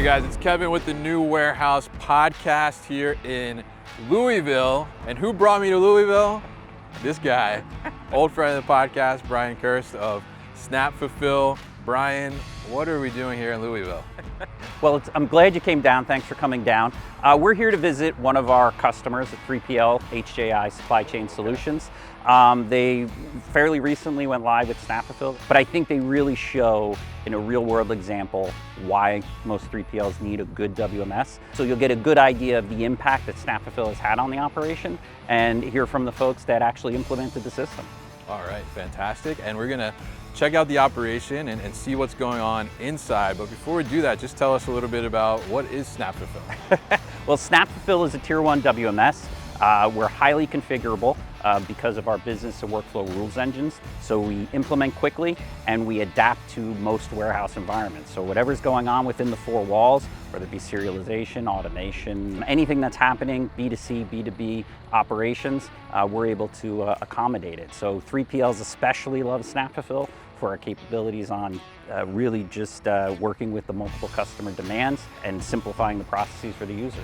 Hey guys, it's Kevin with the New Warehouse podcast here in Louisville. And who brought me to Louisville? This guy, old friend of the podcast, Brian Kirst of SnapFulfil. Brian, what are we doing here in Louisville? Well, I'm glad you came down. Thanks for coming down. We're here to visit one of our customers at 3PL, HJI Supply Chain Solutions. They fairly recently went live with SnapFulfil, but I think they really show in a real world example why most 3PLs need a good WMS. So you'll get a good idea of the impact that SnapFulfil has had on the operation and hear from the folks that actually implemented the system. All right, fantastic. And we're gonna check out the operation and see what's going on inside. But before we do that, just tell us a little bit about what is SnapFulfil. Well, SnapFulfil is a tier 1 WMS. We're highly configurable because of our business and workflow rules engines. So we implement quickly and we adapt to most warehouse environments. So whatever's going on within the four walls, whether it be serialization, automation, anything that's happening, B2C, B2B operations, we're able to accommodate it. So 3PLs especially love SnapFulfil for our capabilities on really just working with the multiple customer demands and simplifying the processes for the users.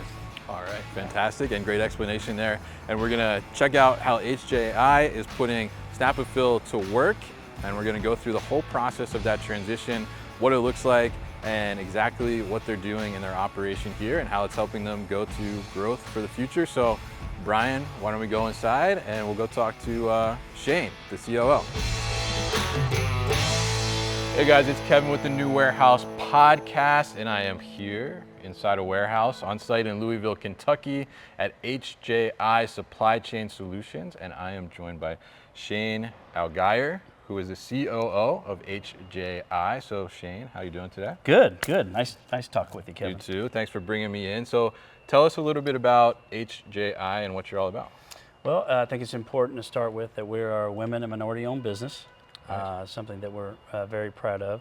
All right, fantastic and great explanation there. And we're gonna check out how HJI is putting SnapFulfil to work, and we're gonna go through the whole process of that transition, what it looks like, and exactly what they're doing in their operation here and how it's helping them go to growth for the future. So Brian, why don't we go inside and we'll go talk to Shane, the COO. Hey guys, it's Kevin with the New Warehouse podcast, and I am here inside a warehouse on site in Louisville, Kentucky at HJI Supply Chain Solutions, and I am joined by Shane Allgeier, who is the COO of HJI. So Shane, how are you doing today? Good. Nice talk with you, Kevin. You too. Thanks for bringing me in. So tell us a little bit about HJI and what you're all about. Well, I think it's important to start with that we are a women and minority-owned business, Nice. something that we're very proud of.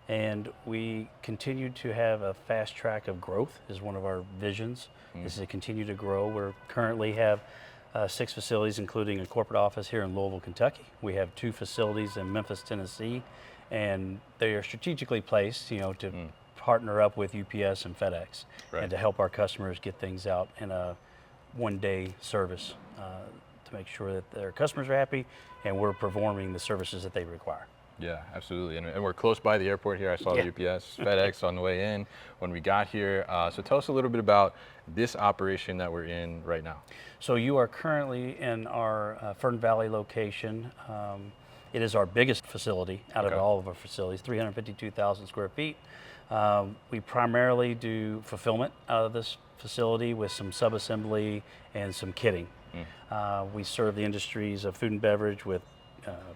And we continue to have a fast track of growth is one of our visions, is to continue to grow. We currently have 6 facilities, including a corporate office here in Louisville, Kentucky. We have 2 facilities in Memphis, Tennessee, and they are strategically placed, to partner up with UPS and FedEx, Right. and to help our customers get things out in a one-day service to make sure that their customers are happy and we're performing the services that they require. Yeah, absolutely. And we're close by the airport here. I saw the UPS, FedEx on the way in when we got here. So tell us a little bit about this operation that we're in right now. So you are currently in our Fern Valley location. It is our biggest facility out of all of our facilities, 352,000 square feet. We primarily do fulfillment out of this facility with some subassembly and some kitting. We serve the industries of food and beverage with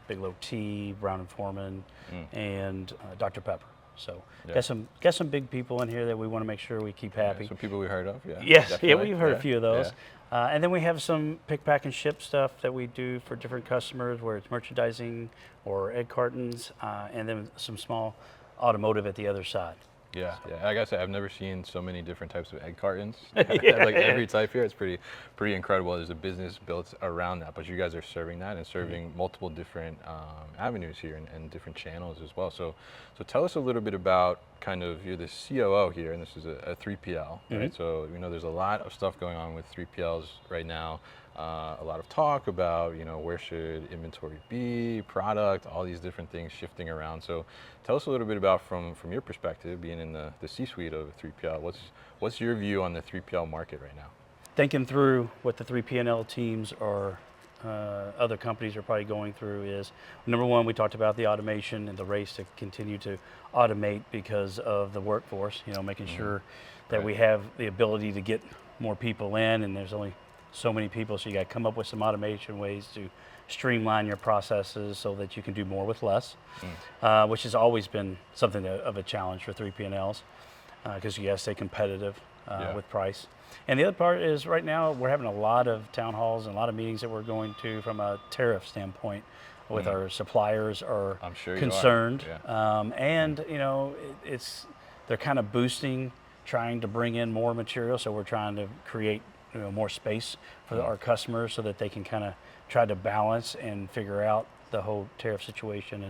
Bigelow Tea, Brown and Forman, and Dr. Pepper. So got some big people in here that we want to make sure we keep happy. Yeah, some people we heard of, yeah. Yes, Definitely. we've heard a few of those. Yeah. And then we have some pick, pack, and ship stuff that we do for different customers, where it's merchandising or egg cartons, and then some small automotive at the other side. Yeah. Like I said, I've never seen so many different types of egg cartons. Like every type here, it's pretty incredible. There's a business built around that, but you guys are serving that and serving multiple different avenues here and different channels as well. So tell us a little bit about you're the COO here, and this is a 3PL, right? So we know there's a lot of stuff going on with 3PLs right now. A lot of talk about, where should inventory be, product, all these different things shifting around. So tell us a little bit about from your perspective, being in the C-suite of a 3PL, what's your view on the 3PL market right now? Thinking through what the 3PL teams or other companies are probably going through is, number one, we talked about the automation and the race to continue to automate because of the workforce, making sure that we have the ability to get more people in, and there's only so many people, so you got to come up with some automation ways to streamline your processes so that you can do more with less, which has always been something of a challenge for 3PLs because you got to stay competitive with price. And the other part is right now we're having a lot of town halls and a lot of meetings that we're going to from a tariff standpoint with our suppliers are concerned. And they're kind of boosting, trying to bring in more material, so we're trying to create more space for our customers so that they can kind of try to balance and figure out the whole tariff situation.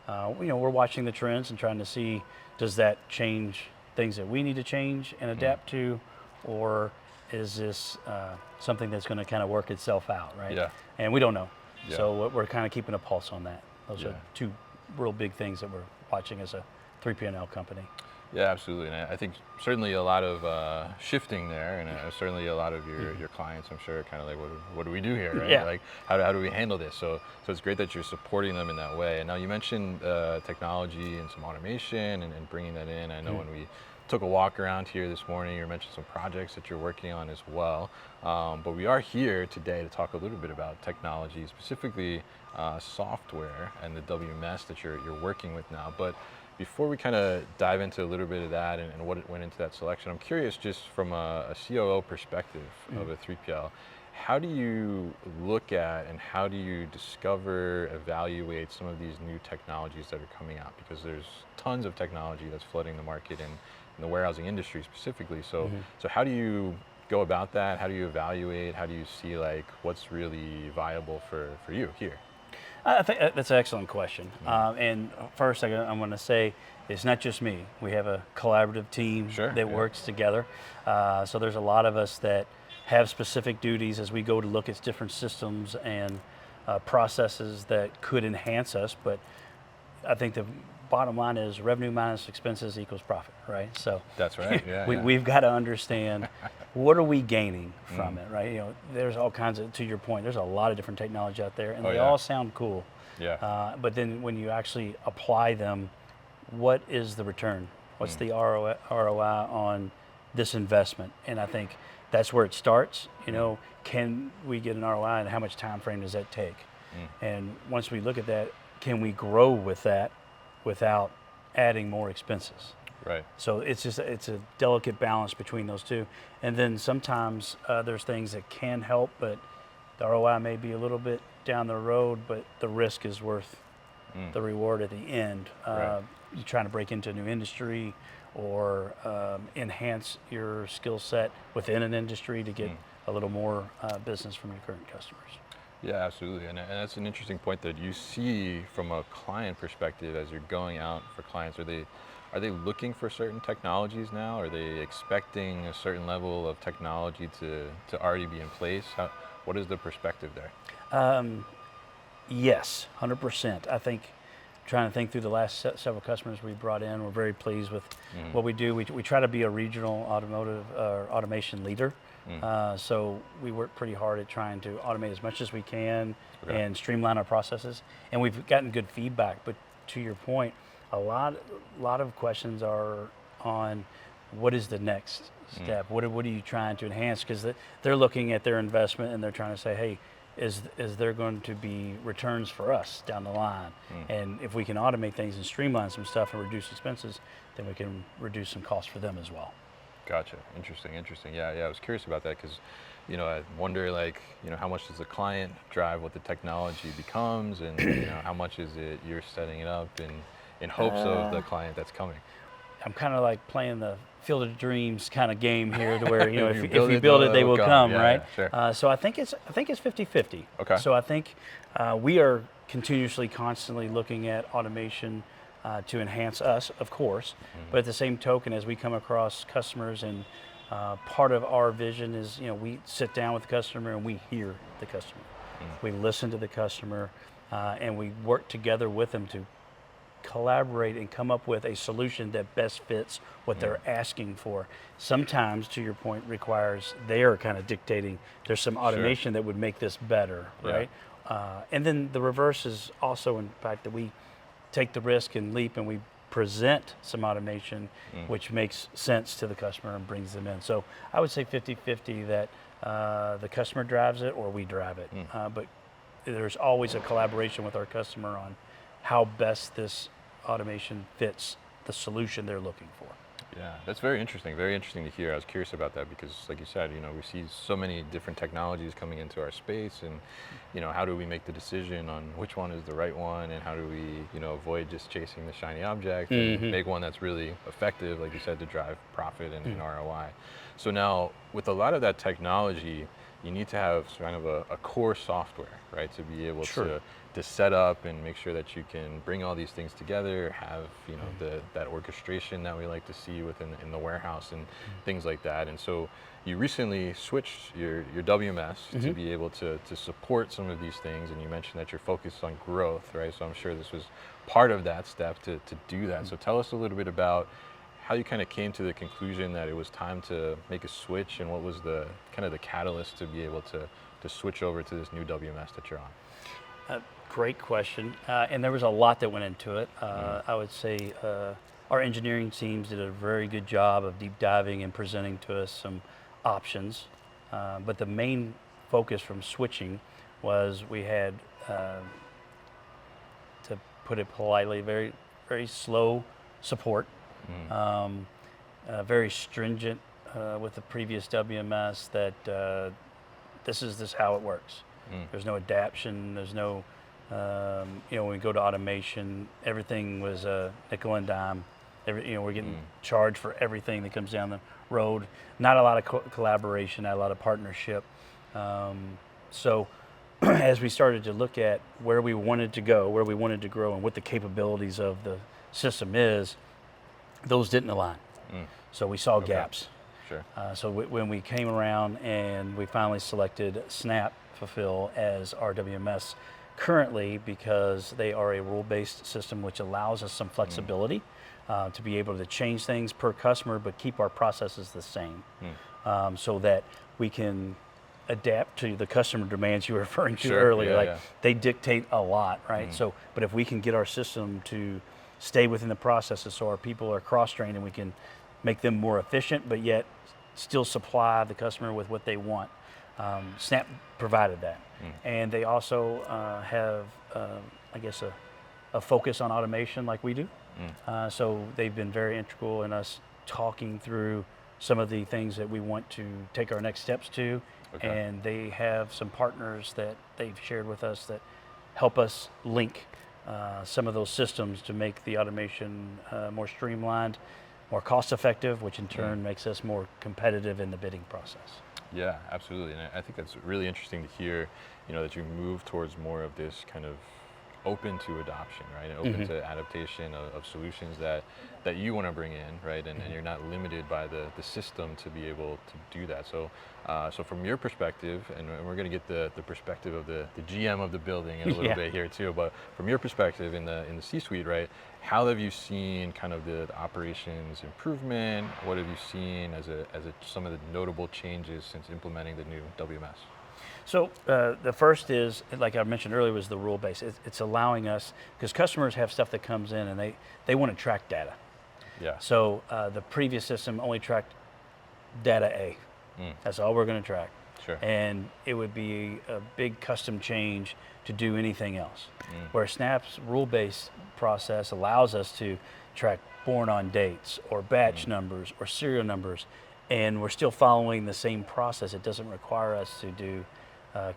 And we're watching the trends and trying to see, does that change things that we need to change and adapt to, or is this something that's going to kind of work itself out, right? Yeah. And we don't know. Yeah. So we're kind of keeping a pulse on that. Those Yeah. are two real big things that we're watching as a 3PL company. Yeah, absolutely. And I think certainly a lot of shifting there, and certainly a lot of your clients, I'm sure, kind of like, what do we do here, right? Yeah. Like, how do we handle this? So it's great that you're supporting them in that way. And now you mentioned technology and some automation and bringing that in. I know when we took a walk around here this morning, you mentioned some projects that you're working on as well. But we are here today to talk a little bit about technology, specifically software and the WMS that you're working with now. But before we kind of dive into a little bit of that and what went into that selection, I'm curious, just from a COO perspective of a 3PL, how do you look at and how do you discover, evaluate some of these new technologies that are coming out? Because there's tons of technology that's flooding the market in the warehousing industry specifically. So how do you go about that? How do you evaluate? How do you see like what's really viable for you here? I think that's an excellent question. And first, I'm going to say it's not just me. We have a collaborative team that works together. So there's a lot of us that have specific duties as we go to look at different systems and processes that could enhance us. But I think the bottom line is revenue minus expenses equals profit, right? So that's right. Yeah, we've got to understand what are we gaining from it, right? You know, there's all kinds of, to your point, there's a lot of different technology out there, and they all sound cool. Yeah. But then when you actually apply them, what is the return? What's the ROI on this investment? And I think that's where it starts. You know, can we get an ROI, and how much time frame does that take? And once we look at that, can we grow with that without adding more expenses? Right. So it's a delicate balance between those two. And then sometimes there's things that can help, but the ROI may be a little bit down the road, but the risk is worth the reward at the end. You're trying to break into a new industry or enhance your skill set within an industry to get a little more business from your current customers. Yeah, absolutely. And that's an interesting point that you see from a client perspective as you're going out for clients. Are they looking for certain technologies now? Are they expecting a certain level of technology to already be in place? What is the perspective there? Yes, 100%. I think, trying to think through the last several customers we brought in, we're very pleased with what we do. We try to be a regional automotive automation leader. So we work pretty hard at trying to automate as much as we can and streamline our processes. And we've gotten good feedback. But to your point, a lot of questions are on what is the next step? What are you trying to enhance? Because they're looking at their investment and they're trying to say, hey, is there going to be returns for us down the line? And if we can automate things and streamline some stuff and reduce expenses, then we can reduce some costs for them as well. Gotcha. Interesting. Yeah. I was curious about that because, you know, I wonder, like, you know, how much does the client drive what the technology becomes, and you know, how much is it you're setting it up in hopes of the client that's coming? I'm kind of like playing the Field of Dreams kind of game here, to where, you know, if you build it, they will come, right? Yeah, sure. So I think it's 50-50. Okay. So I think we are constantly looking at automation to enhance us, of course, but at the same token, as we come across customers, and part of our vision is, you know, we sit down with the customer and we hear the customer. We listen to the customer, and we work together with them to collaborate and come up with a solution that best fits what they're asking for. Sometimes, to your point, requires they are kind of dictating, there's some automation that would make this better, right? And then the reverse is also, in fact, that we take the risk and leap and we present some automation which makes sense to the customer and brings them in. So I would say 50-50 that the customer drives it or we drive it. But there's always a collaboration with our customer on how best this automation fits the solution they're looking for. Yeah, that's very interesting to hear. I was curious about that because, like you said, you know, we see so many different technologies coming into our space, and, you know, how do we make the decision on which one is the right one, and how do we, you know, avoid just chasing the shiny object and make one that's really effective, like you said, to drive profit and ROI. So now, with a lot of that technology, you need to have kind of a core software, right, to be able Sure. to set up and make sure that you can bring all these things together, have that orchestration that we like to see within in the warehouse and things like that. And so you recently switched your WMS to be able to support some of these things, and you mentioned that you're focused on growth, right? So I'm sure this was part of that step to do that. So tell us a little bit about how you kind of came to the conclusion that it was time to make a switch, and what was the kind of the catalyst to be able to switch over to this new WMS that you're on? Great question, and there was a lot that went into it. I would say our engineering teams did a very good job of deep diving and presenting to us some options, but the main focus from switching was we had, to put it politely, very, very slow support, very stringent with the previous WMS that this is how it works. There's no adaption, there's no, when we go to automation, everything was a nickel and dime. We're getting charged for everything that comes down the road. Not a lot of collaboration, not a lot of partnership. So as we started to look at where we wanted to go, where we wanted to grow, and what the capabilities of the system is, those didn't align. So we saw gaps. Sure. So when we came around and we finally selected SnapFulfil as our WMS currently, because they are a rule-based system which allows us some flexibility to be able to change things per customer but keep our processes the same, so that we can adapt to the customer demands you were referring to earlier. They dictate a lot, right? So, but if we can get our system to stay within the processes so our people are cross-trained and we can make them more efficient but yet still supply the customer with what they want. Snap provided that. And they also have, I guess, a focus on automation like we do. So they've been very integral in us talking through some of the things that we want to take our next steps to. And they have some partners that they've shared with us that help us link some of those systems to make the automation more streamlined, more cost effective, which in turn makes us more competitive in the bidding process. Yeah, absolutely. And I think that's really interesting to hear, that you move towards more of this kind of open to adoption, right? And open to adaptation of solutions that you want to bring in, right? And you're not limited by the system to be able to do that. So so from your perspective, and we're going to get the perspective of the GM of the building in a little bit here too, but from your perspective in the C-suite, right? How have you seen kind of the operations improvement? What have you seen as some of the notable changes since implementing the new WMS? So the first is, like I mentioned earlier, was the rule base. It's allowing us, because customers have stuff that comes in and they want to track data. Yeah. So the previous system only tracked data A. That's all we're going to track. Sure. And it would be a big custom change to do anything else. Where Snap's rule-based process allows us to track born on dates or batch numbers or serial numbers, and we're still following the same process. It doesn't require us to do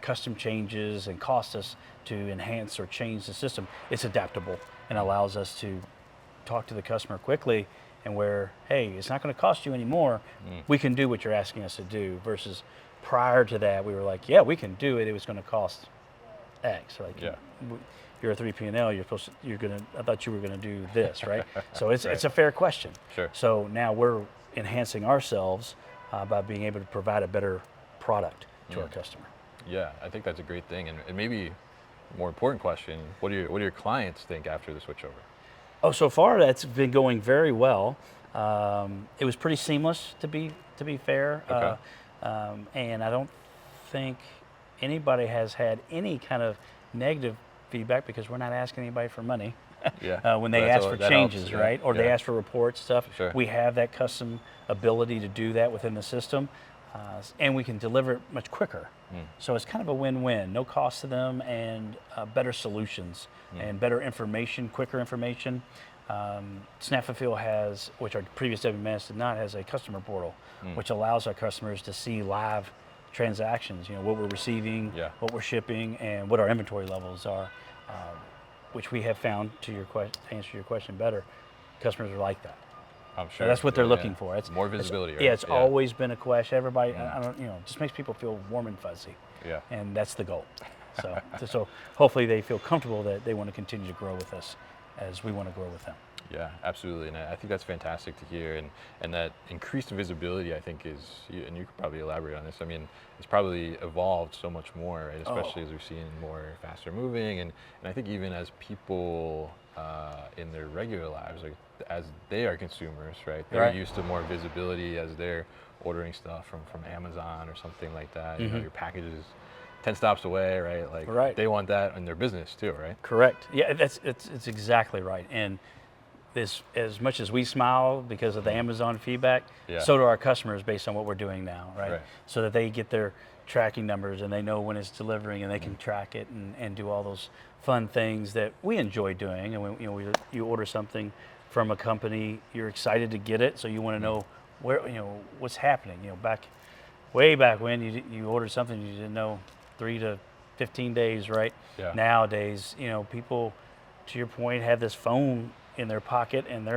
custom changes and cost us to enhance or change the system. It's adaptable and allows us to talk to the customer quickly, and where, hey, it's not going to cost you anymore. We can do what you're asking us to do, versus prior to that, we were like, yeah, we can do it. It was going to cost X. Like, you're a 3P&L. I thought you were going to do this, right? So it's a fair question. Sure. So now we're enhancing ourselves by being able to provide a better product to our customer. Yeah, I think that's a great thing, and maybe a more important question: what do your clients think after the switchover? Oh, so far that's been going very well. It was pretty seamless, to be fair, and I don't think anybody has had any kind of negative feedback, because we're not asking anybody for money. When they ask for changes, helps, right? Or they ask for reports, stuff. Sure. We have that custom ability to do that within the system, and we can deliver it much quicker. So it's kind of a win-win. No cost to them, and better solutions and better information, quicker information. SnapFulfil has, which our previous WMS did not, has a customer portal, which allows our customers to see live transactions. What we're receiving, what we're shipping, and what our inventory levels are. Which we have found, to answer your question better, customers are like that. I'm So sure. that's what they're Yeah, looking yeah. for. It's More visibility, right? Yeah, it's Yeah. always been a question. Everybody, I don't, just makes people feel warm and fuzzy. Yeah. And that's the goal. So hopefully they feel comfortable that they want to continue to grow with us as we want to grow with them. Yeah, absolutely, and I think that's fantastic to hear, and that increased visibility, I think, is, and you could probably elaborate on this. I mean, it's probably evolved so much more, right? Especially as we're seeing more faster moving, and I think even as people in their regular lives, like as they are consumers, right? They're Right. used to more visibility as they're ordering stuff from Amazon or something like that. You know, your package is 10 stops away, right? Like Right. they want that in their business too, right? Correct. Yeah, it's exactly right. And this, as much as we smile because of the Amazon feedback, Yeah. so do our customers based on what we're doing now, right? Right. So that they get their tracking numbers and they know when it's delivering and they can track it and do all those fun things that we enjoy doing. And when you order something from a company, you're excited to get it, so you want to know where what's happening. Way back when you ordered something, you didn't know 3 to 15 days, right? Yeah. Nowadays, people, to your point, have this phone in their pocket and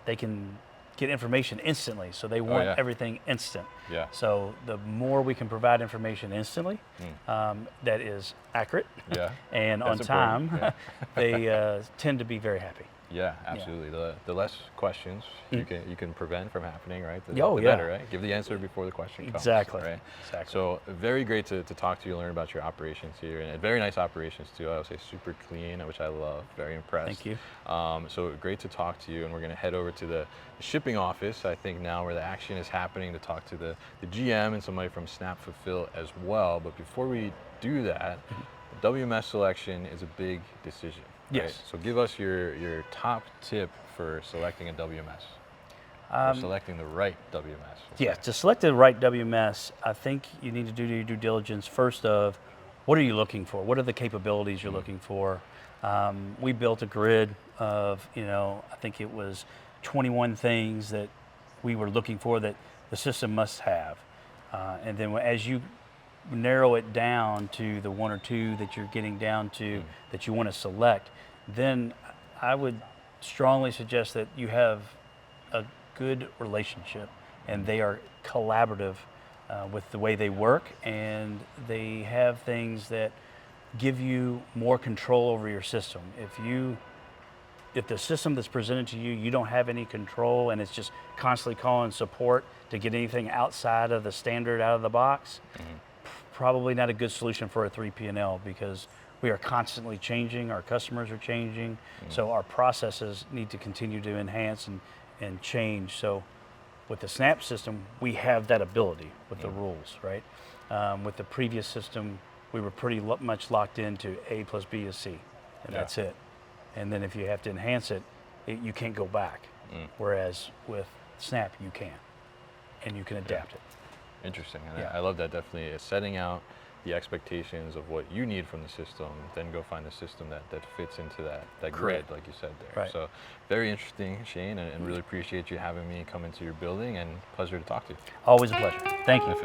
they can get information instantly, so they want yeah. everything instant. Yeah. So the more we can provide information instantly, that is accurate Yeah. and on That's time, important. they tend to be very happy. Yeah, absolutely. The less questions you can prevent from happening, right? The Oh, yeah. better, right? Give the answer before the question comes. Exactly. Right? Exactly. So very great to talk to you, learn about your operations here, and very nice operations too. I would say super clean, which I love. Very impressed. Thank you. So great to talk to you, and we're going to head over to the shipping office, I think now where the action is happening, to talk to the GM and somebody from SnapFulfil as well. But before we do that, WMS selection is a big decision. Right? Yes. So give us your top tip for selecting a WMS, or selecting the right WMS. Yeah, to select the right WMS, I think you need to do your due diligence first of what are you looking for? What are the capabilities you're looking for? We built a grid of, I think it was 21 things that we were looking for that the system must have. And then as you narrow it down to the one or two that you're getting down to that you want to select, then I would strongly suggest that you have a good relationship and they are collaborative with the way they work, and they have things that give you more control over your system. If the system that's presented to you, you don't have any control and it's just constantly calling support to get anything outside of the standard out of the box, probably not a good solution for a 3P&L, because we are constantly changing, our customers are changing, so our processes need to continue to enhance and change. So with the Snap system, we have that ability with the rules, right? With the previous system, we were pretty much locked into A plus B is C, and that's it. And then if you have to enhance it, you can't go back. Whereas with Snap, you can, and you can adapt it. Interesting. And I love that. Definitely setting out the expectations of what you need from the system, then go find a system that fits into that grid, like you said there. Right. So very interesting, Shane, and really appreciate you having me come into your building, and pleasure to talk to you. Always a pleasure. Thank you.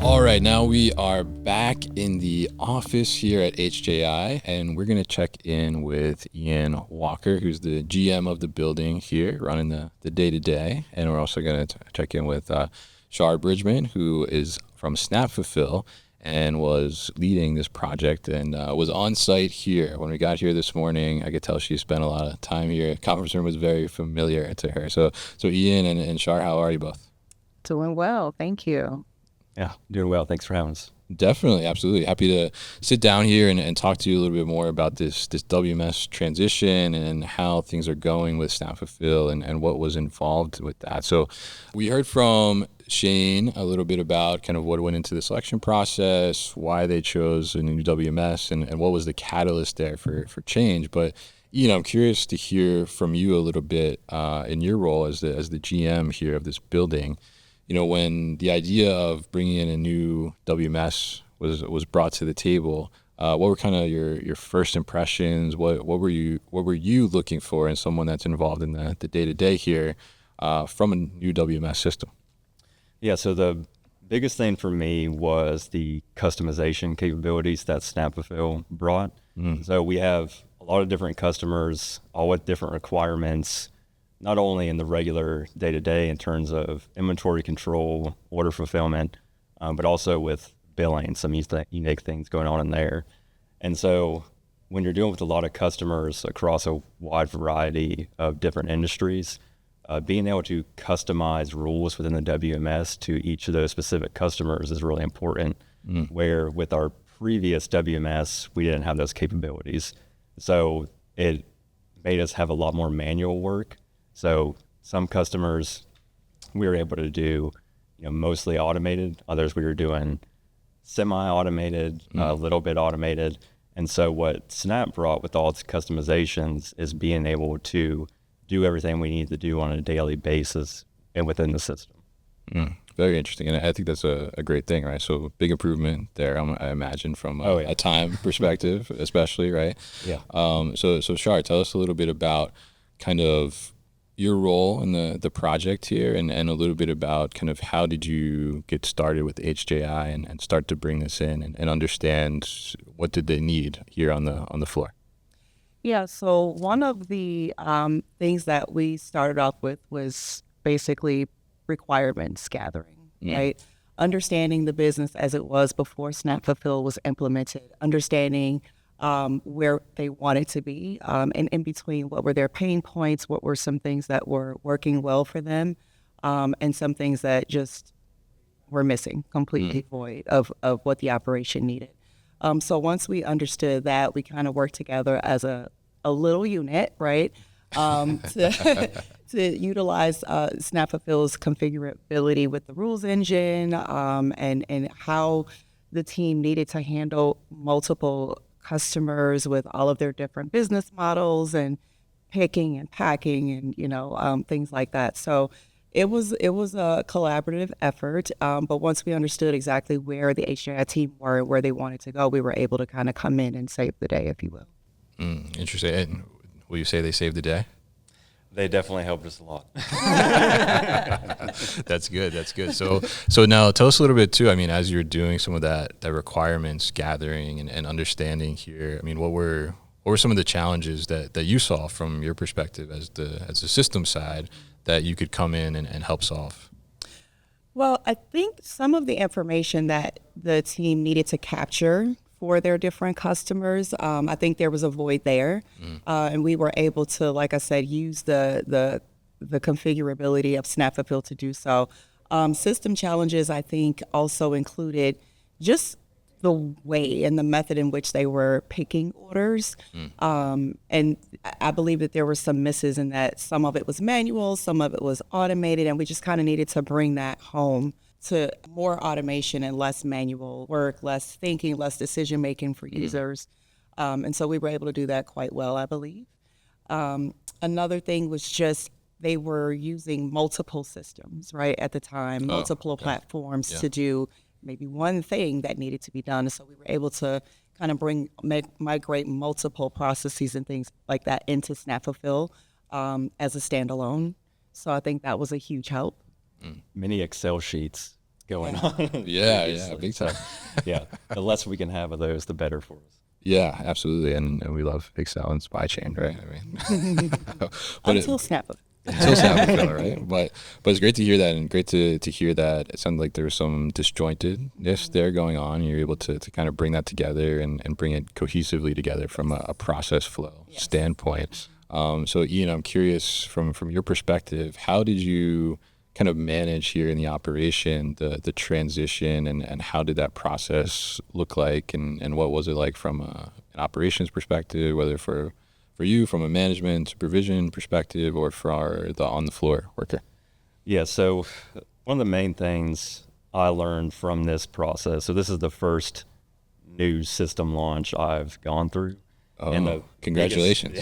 All right, now we are back in the office here at HJI, and we're going to check in with Ian Walker, who's the GM of the building here, running the day-to-day. And we're also going to check in with Charzetta Bridgemon, who is from SnapFulfil and was leading this project and was on site here. When we got here this morning, I could tell she spent a lot of time here. The conference room was very familiar to her. So Ian and Char, how are you both? Doing well, thank you. Yeah, doing well. Thanks for having us. Definitely, absolutely. Happy to sit down here and talk to you a little bit more about this WMS transition and how things are going with SnapFulfil and what was involved with that. So we heard from Shane a little bit about kind of what went into the selection process, why they chose a new WMS, and what was the catalyst there for change. But I'm curious to hear from you a little bit in your role as the GM here of this building. When the idea of bringing in a new WMS was brought to the table, what were kind of your first impressions? What were you looking for in someone that's involved in the day-to-day here from a new WMS system? Yeah, so the biggest thing for me was the customization capabilities that SnapFulfil brought. So we have a lot of different customers, all with different requirements, not only in the regular day-to-day in terms of inventory control, order fulfillment, but also with billing, some unique things going on in there. And so when you're dealing with a lot of customers across a wide variety of different industries, being able to customize rules within the WMS to each of those specific customers is really important, where with our previous WMS, we didn't have those capabilities. So it made us have a lot more manual work. So some customers we were able to do, mostly automated. Others we were doing semi-automated, a little bit automated. And so what Snap brought with all its customizations is being able to do everything we need to do on a daily basis and within the system. Very interesting, and I think that's a great thing, right? So big improvement there, I imagine, from a time perspective, especially, right? Yeah. So Char, tell us a little bit about kind of your role in the project here, and a little bit about kind of how did you get started with HJI and start to bring this in and understand what did they need here on the floor. Yeah, so one of the things that we started off with was basically requirements gathering, right? Understanding the business as it was before SnapFulfil was implemented, understanding where they wanted to be, and in between, what were their pain points, what were some things that were working well for them, and some things that just were missing, completely void of what the operation needed. So once we understood that, we kind of worked together as a little unit, right, to utilize SnapFulfil's configurability with the rules engine, and how the team needed to handle multiple customers with all of their different business models and picking and packing and things like that. So it was a collaborative effort, but once we understood exactly where the HJI team were and where they wanted to go, we were able to kind of come in and save the day, if you will. Interesting. And will you say they saved the day? They definitely helped us a lot. That's good. That's good. So now tell us a little bit too. I mean, as you're doing some of that requirements gathering and understanding here, I mean, what were some of the challenges that you saw from your perspective as the system side that you could come in and help solve? Well, I think some of the information that the team needed to capture for their different customers, I think there was a void there, and we were able to, like I said, use the configurability of SnapFulfil to do so. System challenges, I think, also included just the way and the method in which they were picking orders, and I believe that there were some misses in that. Some of it was manual, some of it was automated, and we just kind of needed to bring that home to more automation and less manual work, less thinking, less decision making for users. And so we were able to do that quite well, I believe. Another thing was just they were using multiple systems, right, at the time, multiple platforms to do maybe one thing that needed to be done. So we were able to kind of migrate multiple processes and things like that into SnapFulfil as a standalone. So I think that was a huge help. Many Excel sheets going on. Yeah, big time. Yeah, the less we can have of those, the better for us. Yeah, absolutely, and we love Excel and supply chain, right? I mean, until SnapFulfil. Until SnapFulfil, right? But it's great to hear that, and great to hear that it sounded like there was some disjointedness there going on. You're able to kind of bring that together and bring it cohesively together from a process flow standpoint. So Ian, I'm curious from your perspective, how did you kind of manage here in the operation the transition, and how did that process look like, and what was it like from an operations perspective, whether for you from a management supervision perspective or for the on the floor worker? Yeah, so one of the main things I learned from this process, so this is the first new system launch I've gone through. Oh, congratulations.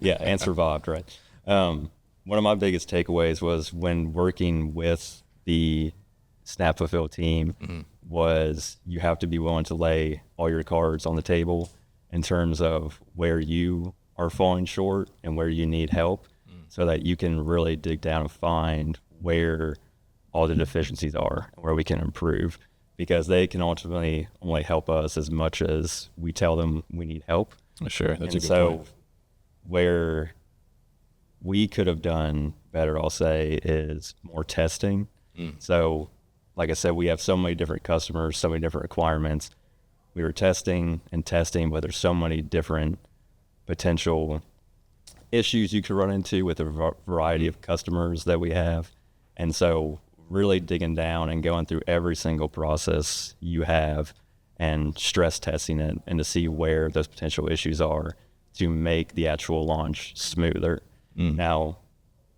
Yeah, and survived, right? One of my biggest takeaways was when working with the SnapFulfil team, was you have to be willing to lay all your cards on the table in terms of where you are falling short and where you need help, so that you can really dig down and find where all the deficiencies are and where we can improve, because they can ultimately only help us as much as we tell them we need help. Sure, that's a good so point. Where we could have done better, I'll say, is more testing. So like I said, we have so many different customers, so many different requirements. We were testing and testing, but there's so many different potential issues you could run into with a variety of customers that we have. And so really digging down and going through every single process you have and stress testing it, and to see where those potential issues are to make the actual launch smoother. Now,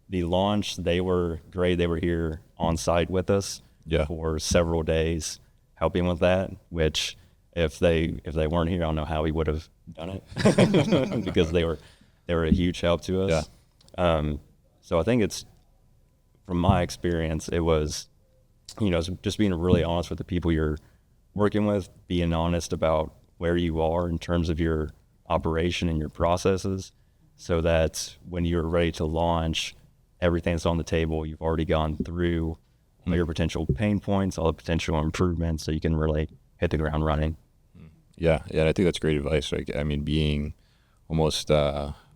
the launch, they were great. They were here on site with us for several days helping with that, which if they weren't here, I don't know how we would have done it because they were a huge help to us. So I think it's, from my experience, it was, just being really honest with the people you're working with, being honest about where you are in terms of your operation and your processes, so that when you're ready to launch, everything's on the table. You've already gone through all your potential pain points, all the potential improvements, so you can really hit the ground running. Yeah, I think that's great advice. Like, I mean, being almost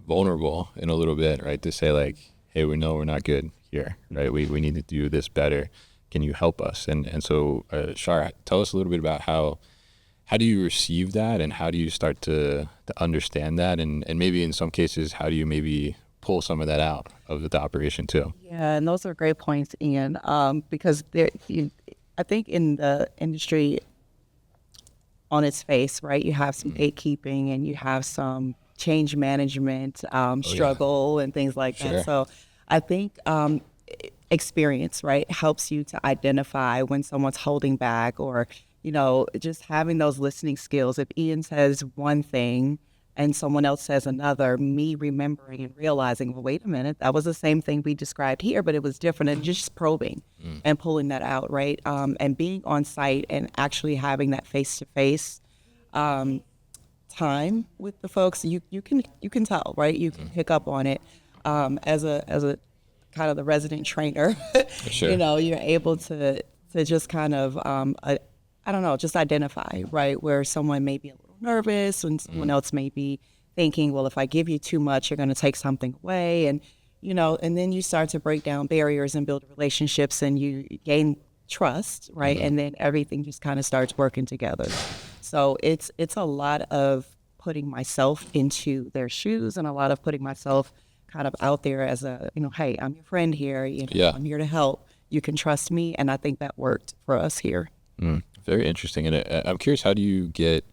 vulnerable in a little bit, right? To say like, hey, we know we're not good here, right? We need to do this better. Can you help us? And so, Shar, tell us a little bit about how do you receive that, and how do you start to understand that, and maybe in some cases, how do you maybe pull some of that out of the operation too? Yeah, and those are great points, Ian, because I think in the industry, on its face, right, you have some gatekeeping and you have some change management struggle and things like that. So I think experience, right, helps you to identify when someone's holding back, or just having those listening skills. If Ian says one thing and someone else says another, me remembering and realizing, well, wait a minute, that was the same thing we described here, but it was different, and just probing and pulling that out, right? And being on site and actually having that face-to-face time with the folks, you can tell, right? You can pick up on it as a kind of the resident trainer. You're able to just kind of just identify, right, where someone may be a little nervous and someone else may be thinking, well, if I give you too much, you're going to take something away. And, and then you start to break down barriers and build relationships, and you gain trust, right? And then everything just kind of starts working together. So it's a lot of putting myself into their shoes, and a lot of putting myself kind of out there as a, hey, I'm your friend here. I'm here to help. You can trust me. And I think that worked for us here. Very interesting. And I'm curious, how do you get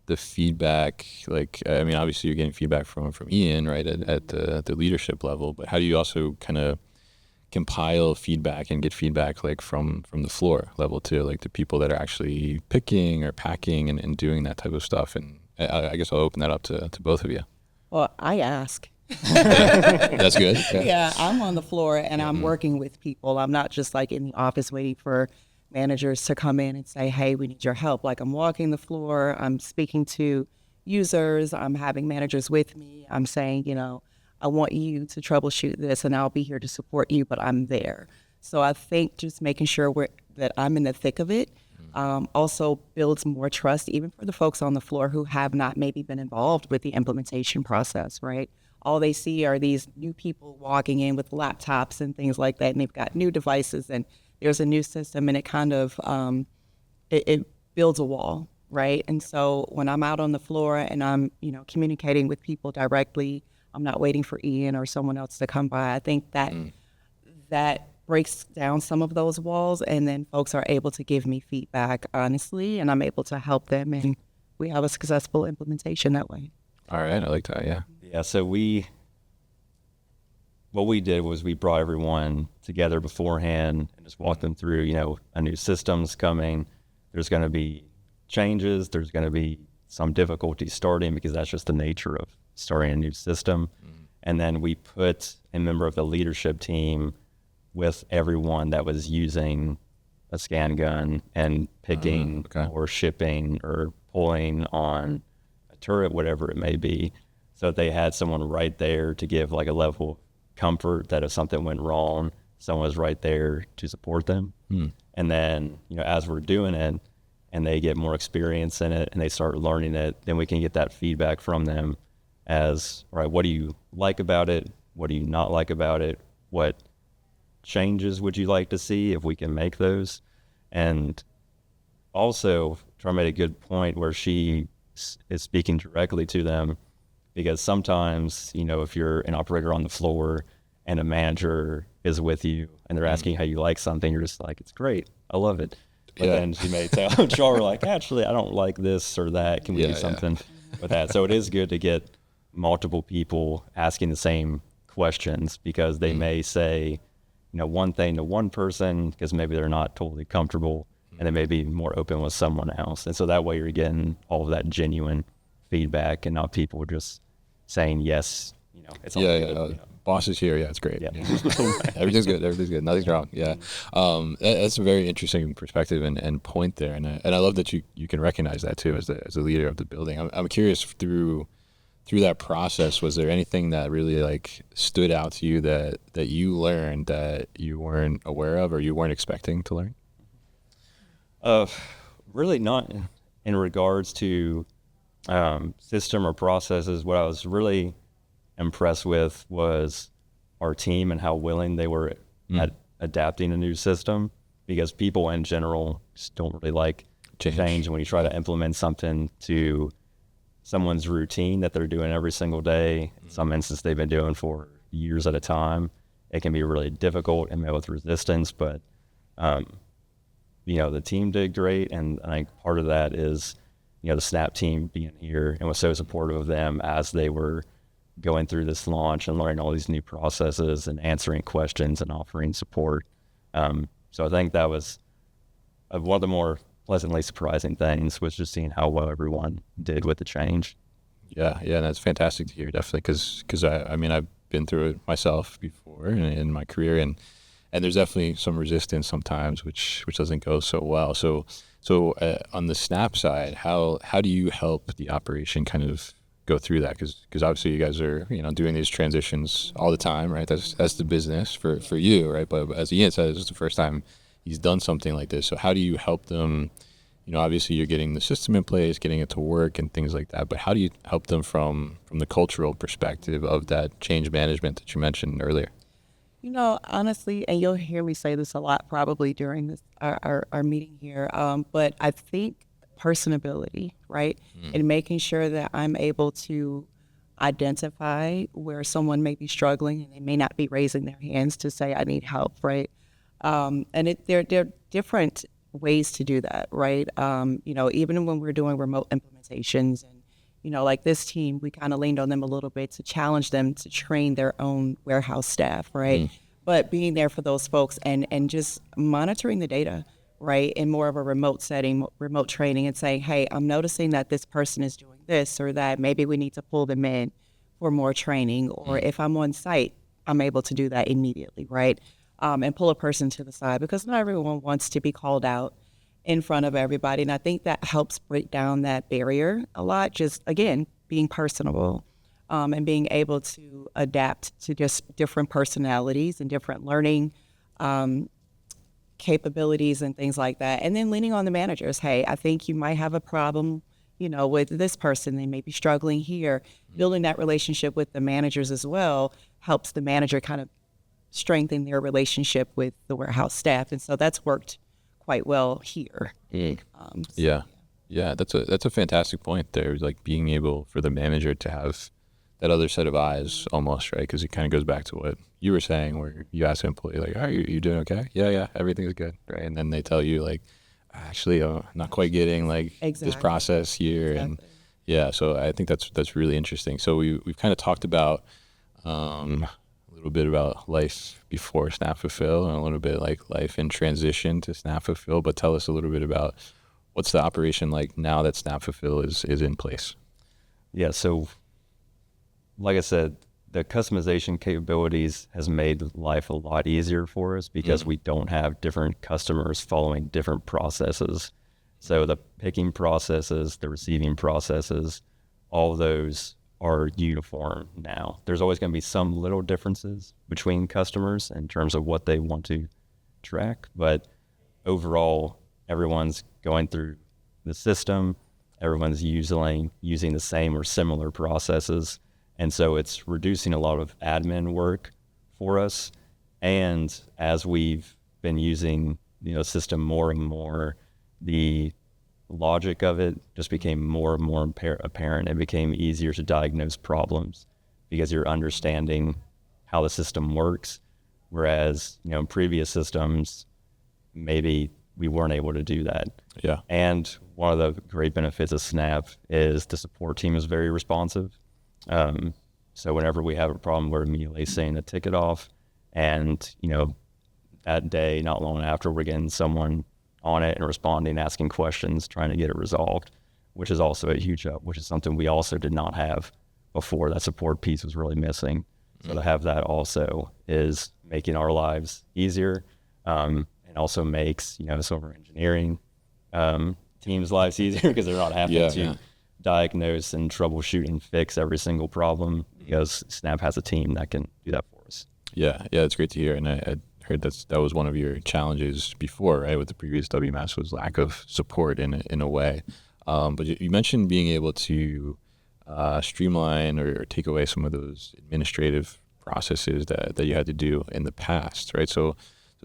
the feedback? Like, I mean, obviously you're getting feedback from Ian, right, at the leadership level, but how do you also kind of compile feedback and get feedback like from the floor level too, like the people that are actually picking or packing and doing that type of stuff? And I guess I'll open that up to both of you. Well, I ask. That's good. Yeah, I'm on the floor and I'm working with people. I'm not just like in the office waiting for managers to come in and say, hey, we need your help. Like, I'm walking the floor, I'm speaking to users, I'm having managers with me. I'm saying, I want you to troubleshoot this and I'll be here to support you, but I'm there. So I think just making sure that I'm in the thick of it also builds more trust, even for the folks on the floor who have not maybe been involved with the implementation process, right? All they see are these new people walking in with laptops and things like that, and they've got new devices and there's a new system, and it kind of, it builds a wall, right? And so when I'm out on the floor and I'm, communicating with people directly, I'm not waiting for Ian or someone else to come by. I think that breaks down some of those walls, and then folks are able to give me feedback honestly, and I'm able to help them, and we have a successful implementation that way. All right, I like that, yeah. Yeah, so what we did was we brought everyone together beforehand and just walked them through, a new system's coming. There's going to be changes. There's going to be some difficulty starting, because that's just the nature of starting a new system. And then we put a member of the leadership team with everyone that was using a scan gun and picking or shipping or pulling on a turret, whatever it may be. So they had someone right there to give like a level of comfort that if something went wrong, someone was right there to support them. And then, as we're doing it and they get more experience in it and they start learning it, then we can get that feedback from them as, all right, what do you like about it? What do you not like about it? What changes would you like to see if we can make those? And also, Char made a good point where she is speaking directly to them, because sometimes, if you're an operator on the floor and a manager is with you and they're asking how you like something, you're just like, it's great, I love it. But then she may tell Char, like, actually, I don't like this or that. Can we do something with that? So it is good to get multiple people asking the same questions, because they may say, one thing to one person because maybe they're not totally comfortable, and they may be more open with someone else. And so that way you're getting all of that genuine feedback and not people just saying, yes, it's all good. Boss is here. Yeah, it's great. Yeah. Everything's good. Everything's good. Nothing's wrong. Yeah. That's a very interesting perspective and point there. And I love that you can recognize that too as a leader of the building. I'm curious, through that process, was there anything that really like stood out to you that you learned that you weren't aware of or you weren't expecting to learn? Really not in regards to system or processes. What I was really impressed with was our team and how willing they were at adapting a new system, because people in general just don't really like change. And when you try to implement something to someone's routine that they're doing every single day, in some instance they've been doing for years at a time, it can be really difficult and met with resistance. But the team did great, and I think part of that is the Snap team being here and was so supportive of them as they were going through this launch and learning all these new processes and answering questions and offering support. So I think that was one of the more pleasantly surprising things, was just seeing how well everyone did with the change. Yeah, that's fantastic to hear, definitely, because I mean, I've been through it myself before in my career, and there's definitely some resistance sometimes, which doesn't go so well. So on the Snap side, how do you help the operation kind of go through that? Because obviously you guys are doing these transitions all the time, right? That's the business for you, right? But as Ian said, this is the first time he's done something like this. So how do you help them? Obviously you're getting the system in place, getting it to work and things like that, but how do you help them from the cultural perspective of that change management that you mentioned earlier? Honestly, and you'll hear me say this a lot probably during this our meeting here, but I think personability, right? And making sure that I'm able to identify where someone may be struggling and they may not be raising their hands to say, I need help, right? And there are different ways to do that, right? Even when we're doing remote implementations and, like this team, we kind of leaned on them a little bit to challenge them to train their own warehouse staff, right? But being there for those folks and just monitoring the data, right, in more of a remote setting, remote training, and saying, hey, I'm noticing that this person is doing this or that. Maybe we need to pull them in for more training. Or if I'm on site, I'm able to do that immediately, right? And pull a person to the side, because not everyone wants to be called out in front of everybody. And I think that helps break down that barrier a lot. Just, again, being personable and being able to adapt to just different personalities and different learning capabilities and things like that. And then leaning on the managers. Hey, I think you might have a problem, with this person. They may be struggling here. Building that relationship with the managers as well helps the manager kind of strengthen their relationship with the warehouse staff. And so that's worked quite well here. Yeah, that's a fantastic point there. Like being able for the manager to have that other set of eyes almost, right? Because it kind of goes back to what you were saying, where you ask an employee, like, are you doing okay? Yeah, everything's good, right? And then they tell you, like, actually, I'm not quite getting, like, this process here. Exactly. And yeah, so I think that's really interesting. So we've kind of talked about a little bit about life before SnapFulfil and a little bit like life in transition to SnapFulfil, but tell us a little bit about what's the operation like now that SnapFulfil is in place. Yeah, so like I said, the customization capabilities has made life a lot easier for us because we don't have different customers following different processes. So the picking processes, the receiving processes, all those are uniform now. There's always going to be some little differences between customers in terms of what they want to track, but overall, everyone's going through the system, everyone's using the same or similar processes, and so it's reducing a lot of admin work for us. And as we've been using the system more and more, the logic of it just became more and more apparent. It became easier to diagnose problems because you're understanding how the system works, whereas in previous systems maybe we weren't able to do that. Yeah. And one of the great benefits of Snap is the support team is very responsive. So whenever we have a problem, we're immediately sending a ticket off, and that day, not long after, we're getting someone on it and responding, asking questions, trying to get it resolved, which is also a huge help, which is something we also did not have before. That support piece was really missing. So to have that also is making our lives easier, and also makes some of our engineering teams' lives easier because they're not having to diagnose and troubleshoot and fix every single problem, because Snap has a team that can do that for us. Yeah, it's great to hear. And I heard that was one of your challenges before, right, with the previous WMS, was lack of support in a way. But you mentioned being able to streamline or take away some of those administrative processes that you had to do in the past, right? So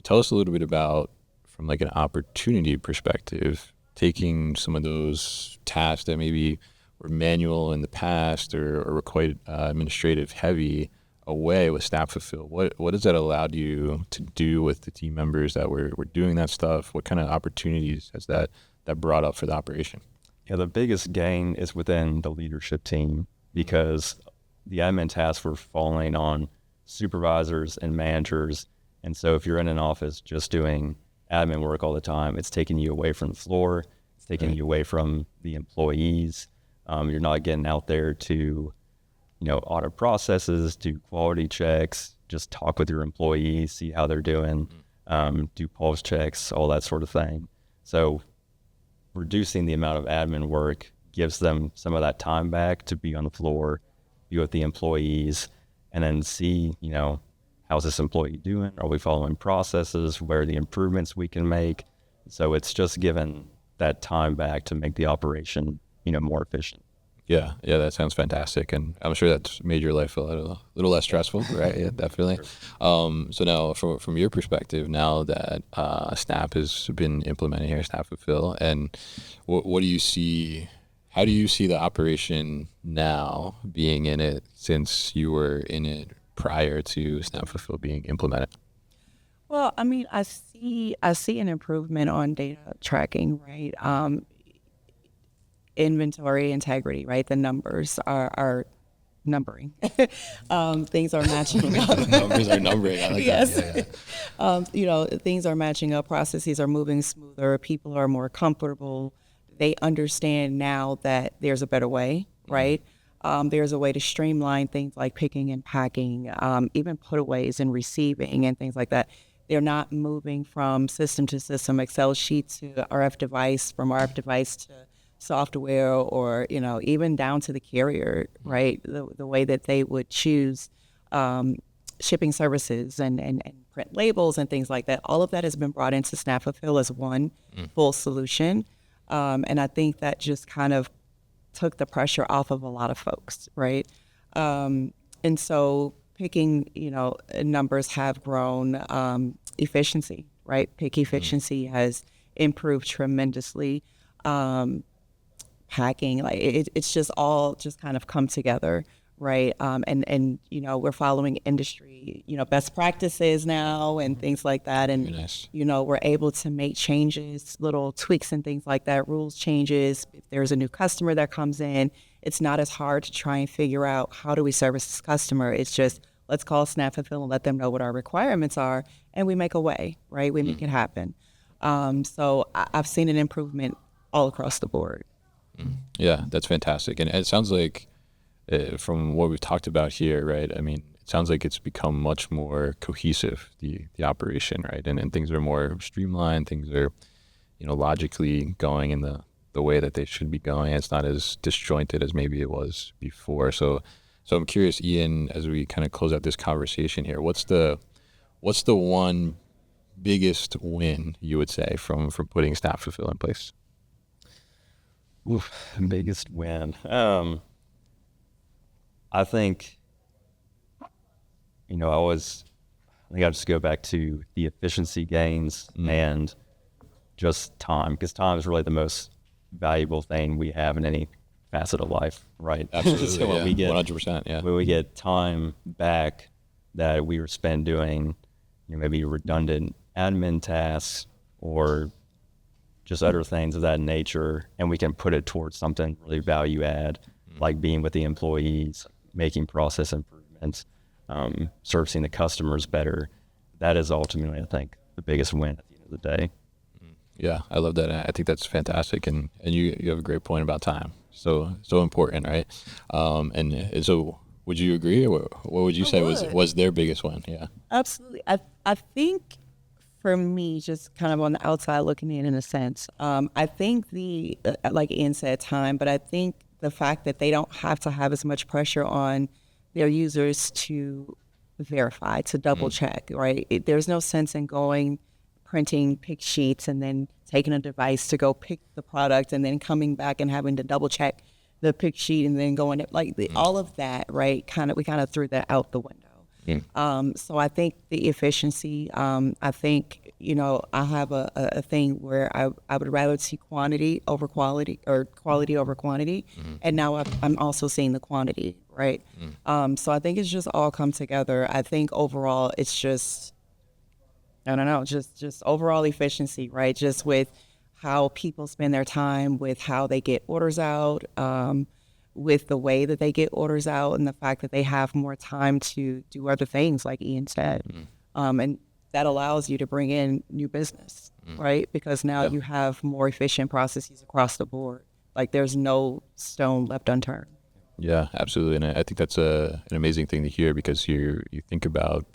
tell us a little bit about, from like an opportunity perspective, taking some of those tasks that maybe were manual in the past or were quite administrative heavy away with SnapFulfil. What has that allowed you to do with the team members that were doing that stuff? What kind of opportunities has that brought up for the operation? Yeah, the biggest gain is within the leadership team, because the admin tasks were falling on supervisors and managers. And so if you're in an office just doing admin work all the time, it's taking you away from the floor, it's taking you away from the employees. You're not getting out there to, audit processes, do quality checks, just talk with your employees, see how they're doing, do pulse checks, all that sort of thing. So reducing the amount of admin work gives them some of that time back to be on the floor, be with the employees, and then see, how's this employee doing? Are we following processes? Where are the improvements we can make? So it's just given that time back to make the operation, more efficient. Yeah, that sounds fantastic, and I'm sure that's made your life a little less stressful, right? Yeah, definitely. So now, from your perspective, now that Snap has been implemented here, SnapFulfil, and what do you see? How do you see the operation now, being in it, since you were in it prior to SnapFulfil being implemented? Well, I mean, I see an improvement on data tracking, right? Inventory integrity, right? The numbers are numbering. Things are matching up. Numbers are numbering. I like yes. that. Yeah. Things are matching up. Processes are moving smoother. People are more comfortable. They understand now that there's a better way, right? There's a way to streamline things like picking and packing, even putaways and receiving and things like that. They're not moving from system to system, Excel sheet to RF device, from RF device to software, or even down to the carrier, right? The way that they would choose shipping services and print labels and things like that. All of that has been brought into SnapFulfil as one full solution, and I think that just kind of took the pressure off of a lot of folks, right? And so picking, numbers have grown. Efficiency, right? Pick efficiency has improved tremendously. Packing, like it's just all just kind of come together, right? And we're following industry, best practices now and things like that. And, nice. We're able to make changes, little tweaks and things like that, rules changes. If there's a new customer that comes in, it's not as hard to try and figure out how do we service this customer. It's just, let's call SnapFulfil and let them know what our requirements are, and we make a way, right? We make it happen. So I've seen an improvement all across the board. Yeah, that's fantastic. And it sounds like from what we've talked about here, right? I mean, it sounds like it's become much more cohesive, the operation, right? And things are more streamlined. Things are, logically going in the way that they should be going. It's not as disjointed as maybe it was before. So I'm curious, Ian, as we kind of close out this conversation here, what's the one biggest win you would say from putting SnapFulfil in place? Oof, biggest win. I think, I think I'll just go back to the efficiency gains and just time, because time is really the most valuable thing we have in any facet of life, right? Absolutely. So when we get 100%, yeah. when we get time back that we were spent doing, maybe redundant admin tasks or just other things of that nature, and we can put it towards something really value add, like being with the employees, making process improvements, servicing the customers better. That is ultimately, I think, the biggest win at the end of the day. Yeah, I love that. I think that's fantastic, and you have a great point about time. So important, right? And so, would you agree, or what would you say was their biggest one? Yeah, Absolutely. I think for me, just kind of on the outside looking in a sense, I think like Ian said, time, but I think the fact that they don't have to have as much pressure on their users to verify, to double check, right? There's no sense in printing pick sheets and then taking a device to go pick the product and then coming back and having to double check the pick sheet and then going all of that, right? We kind of threw that out the window. So I think the efficiency, I think, I have a thing where I would rather see quantity over quality or quality over quantity. And now I'm also seeing the quantity, right? So I think it's just all come together. I think overall it's just, I don't know, just overall efficiency, right? Just with how people spend their time, with how they get orders out, with the way that they get orders out, and the fact that they have more time to do other things, like Ian said. And that allows you to bring in new business, right? Because now you have more efficient processes across the board. Like there's no stone left unturned. Yeah, absolutely. And I think that's an amazing thing to hear, because you think about,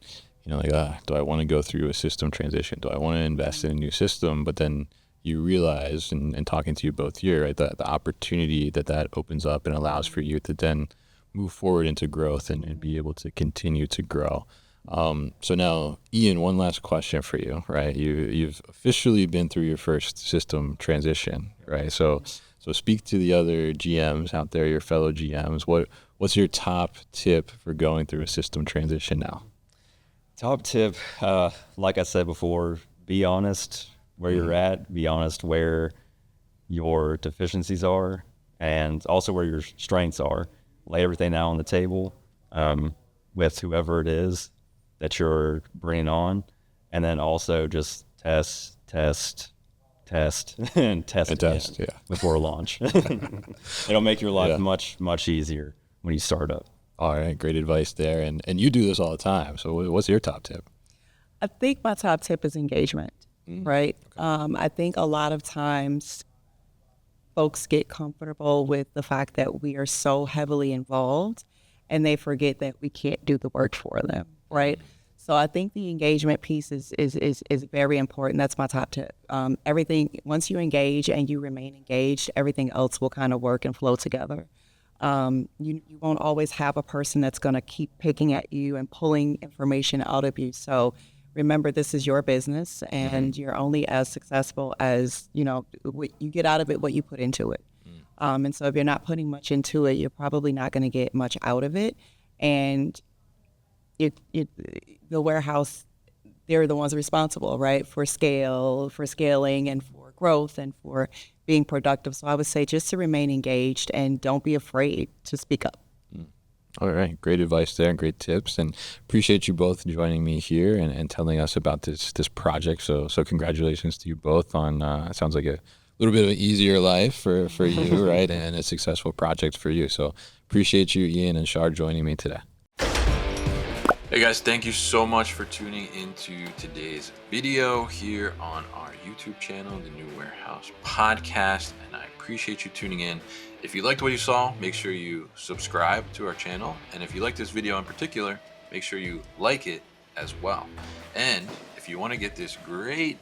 do I want to go through a system transition? Do I want to invest in a new system? But then you realize, and talking to you both here, right, the opportunity that opens up and allows for you to then move forward into growth and be able to continue to grow. So now, Ian, one last question for you, right? You've officially been through your first system transition, right? So speak to the other GMs out there, your fellow GMs. What's your top tip for going through a system transition now? Top tip, like I said before, be honest where you're at, be honest where your deficiencies are, and also where your strengths are. Lay everything out on the table with whoever it is that you're bringing on, and then also just test, and test yeah, before launch. It'll make your life much easier when you start up. All right, great advice there. And you do this all the time. So what's your top tip? I think my top tip is engagement, right? Okay. I think a lot of times folks get comfortable with the fact that we are so heavily involved and they forget that we can't do the work for them, right? So I think the engagement piece is very important. That's my top tip. Everything, once you engage and you remain engaged, everything else will kind of work and flow together. You won't always have a person that's going to keep picking at you and pulling information out of you. So remember, this is your business, and you're only as successful as, what you get out of it, what you put into it. And so if you're not putting much into it, you're probably not going to get much out of it. And the warehouse, they're the ones responsible, right, for scaling and for growth and for being productive. So I would say just to remain engaged and don't be afraid to speak up. All right. Great advice there and great tips. And appreciate you both joining me here and telling us about this project. So congratulations to you both on, it sounds like a little bit of an easier life for you, right? And a successful project for you. So appreciate you, Ian and Char, joining me today. Hey guys, thank you so much for tuning into today's video here on our YouTube channel, the New Warehouse Podcast, and I appreciate you tuning in. If you liked what you saw, make sure you subscribe to our channel, and if you like this video in particular, make sure you like it as well. And if you want to get this great